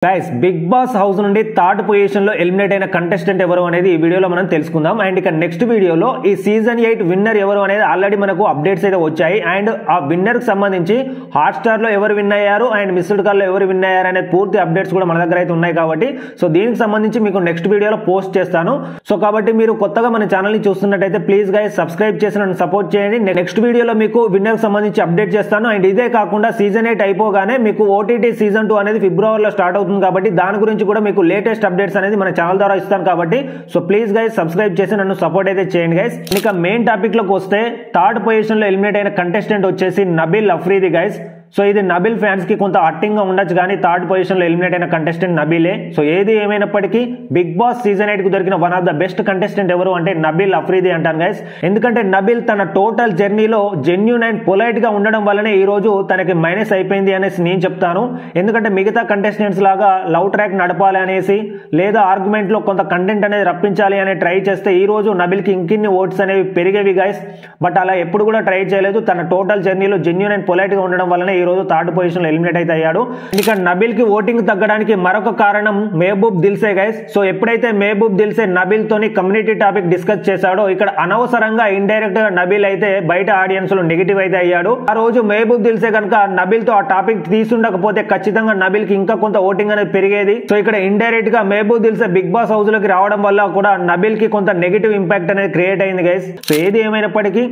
Guys big boss house నుండి third position లో eliminate అయిన కంటెస్టెంట్ ఎవరు అనేది ఈ వీడియోలో మనం తెలుసుకుందాం. అండ్ ఇక నెక్స్ట్ వీడియోలో ఈ సీజన్ 8 విన్నర్ ఎవరు అనేది ఆల్రెడీ మనకు అప్డేట్స్ అయితే వచ్చాయి. అండ్ ఆ విన్నర్ కి సంబంధించి హాట్ స్టార్ లో ఎవరు విన్ అయ్యారు అండ్ మిస్డ్ కాల్ లో ఎవరు విన్ అయ్యారు అనే పూర్తి అప్డేట్స్ కూడా మన దగ్గర అయితే ఉన్నాయి కాబట్టి సో దీనికి సంబంధించి మీకు నెక్స్ట్ వీడియోలో పోస్ట్ చేస్తాను. సో కాబట్టి మీరు కొత్తగా మన ఛానల్ ని చూస్తున్నట్టయితే ప్లీజ్ గైస్ సబ్స్క్రైబ్ చేసి నన్ను సపోర్ట్ చేయండి. నెక్స్ట్ వీడియోలో మీకు విన్నర్ కి సంబంధించి అప్డేట్ చేస్తాను. అండ్ ఇదే కాకుండా సీజన్ 8 అయిపోగానే మీకు ఓటీటీ సీజన్ 2 అనేది ఫిబ్రవరిలో స్టార్ట్ అవుతుంది కాబట్టి దాని గురించి కూడా మీకు లేటెస్ట్ అప్డేట్స్ అనేది మన ఛానల్ ద్వారా ఇస్తాను కాబట్టి సో ప్లీజ్ గైస్ సబ్స్క్రైబ్ చేసి నన్ను సపోర్ట్ అయితే చేయండి గైస్. ఇక మెయిన్ టాపిక్ లోకి వస్తే థర్డ్ పొజిషన్ లో ఎలిమినేట్ అయిన కంటెస్టెంట్ వచ్చేసి నబీల్ అఫ్రీది గైస్. సో ఇది నబీల్ ఫ్యాన్స్ కి కొంత అట్టింగ్ గా ఉండొచ్చు కానీ థర్డ్ పొజిషన్ లో ఎలిమినేట్ అయిన కంటెస్టెంట్ నబీలే. సో ఏది ఏమైనప్పటికీ బిగ్ బాస్ సీజన్ 8 కు దొరికిన one of the best contestant ఎవరు అంటే నబీల్ అఫ్రీది అంటాను గైస్. ఎందుకంటే నబీల్ తన టోటల్ జర్నీలో జెన్యూన్ అండ్ పొలైట్ గా ఉండడం వల్లనే ఈ రోజు తనకి మైనస్ అయిపోయింది అనేసి నేను చెప్తాను. ఎందుకంటే మిగతా కంటెస్టెంట్స్ లాగా లవ్ ట్రాక్ నడపాలి అనేసి లేదా ఆర్గ్యుమెంట్ లో కొంత కంటెంట్ అనేది రప్పించాలి అనే ట్రై చేస్తే ఈ రోజు నబీల్ కి ఇంకిన్ని ఓట్స్ అనేవి పెరిగేవి గైస్. బట్ అలా ఎప్పుడు కూడా ట్రై చేయలేదు. తన టోటల్ జర్నీలో జెన్యూన్ అండ్ పొలైట్ గా ఉండడం వల్లనే ఈ రోజు థర్డ్ పొజిషన్ లో ఎలిమినేట్ అయితే అయ్యాడు. ఇక నబీల్ కి ఓటింగ్ తగ్గడానికి మరొక కారణం మహబూబ్ దిల్సే గైస్. సో ఎప్పుడైతే మహబూబ్ దిల్సే నబీల్ తోని కమ్యూనిటీ టాపిక్ డిస్కస్ చేశాడో ఇక్కడ అనవసరంగా ఇండైరెక్ట్ గా నబీల్ అయితే బయట ఆడియన్స్ లో నెగిటివ్ అయితే అయ్యాడు. ఆ రోజు మహబూబ్ దిల్సే కనుక నబీల్ తో ఆ టాపిక్ తీసుండకపోతే ఖచ్చితంగా నబీల్ కి ఇంకా కొంత ఓటింగ్ అనేది పెరిగేది. సో ఇక్కడ ఇండైరెక్ట్ గా మహబూబ్ దిల్సే బిగ్ బాస్ హౌస్ లోకి రావడం వల్ల కూడా నబీల్ కి కొంత నెగిటివ్ ఇంపాక్ట్ అనేది క్రియేట్ అయింది గైస్. సో ఏది ఏమైనప్పటికీ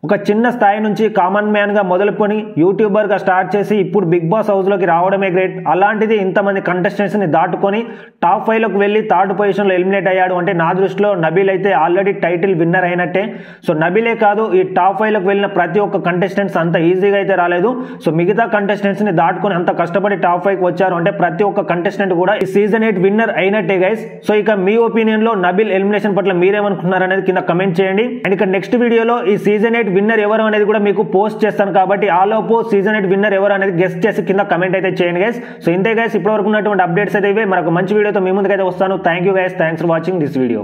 ఒక చిన్న స్థాయి నుంచి కామన్ మ్యాన్ గా మొదలుకొని యూట్యూబర్ గా స్టార్ట్ చేసి ఇప్పుడు బిగ్ బాస్ హౌస్ లోకి రావడమే గ్రేట్. అలాంటిది ఇంతమంది కంటెస్టెంట్స్ ని దాటుకొని టాప్ 5 లోకి వెళ్లి థర్డ్ పొజిషన్ లో ఎలిమినేట్ అయ్యాడు అంటే నా దృష్టిలో నబీల్ అయితే ఆల్రెడీ టైటిల్ విన్నర్ అయినట్టే. సో నబీలే కాదు ఈ టాప్ 5 లోకి వెళ్ళిన ప్రతి ఒక్క కంటెస్టెంట్స్ అంత ఈజీగా అయితే రాలేదు. సో మిగతా కంటెస్టెంట్స్ ని దాటుకొని అంత కష్టపడి టాప్ 5 కి వచ్చారు అంటే ప్రతి ఒక్క కంటెస్టెంట్ కూడా ఈ సీజన్ 8 విన్నర్ అయినట్టే గైస్. సో ఇక మీ ఒపీనియన్ లో నబీల్ ఎలిమినేషన్ పట్ల మీరేమనుకుంటున్నారు అనేది కింద కమెంట్ చేయండి. అండ్ ఇక నెక్స్ట్ వీడియోలో ఈ సీజన్ 8 విన్నర్ ఎవరు అనేది కూడా మీకు పోస్ట్ చేస్తాను కాబట్టి ఆలోపు సీజన్ 8 విన్నర్ ఎవరు అనేది గెస్ట్ చేసి కింద కమెంట్ అయితే చేయండి గైస్. సో ఇంతే గైస్ ఇప్పటివరకు ఉన్నటువంటి అప్డేట్స్ అయితే ఇవే. మరొక మంచి వీడియోతో మీ ముందుకైతే వస్తాను. Thank you guys. Thanks for watching this video.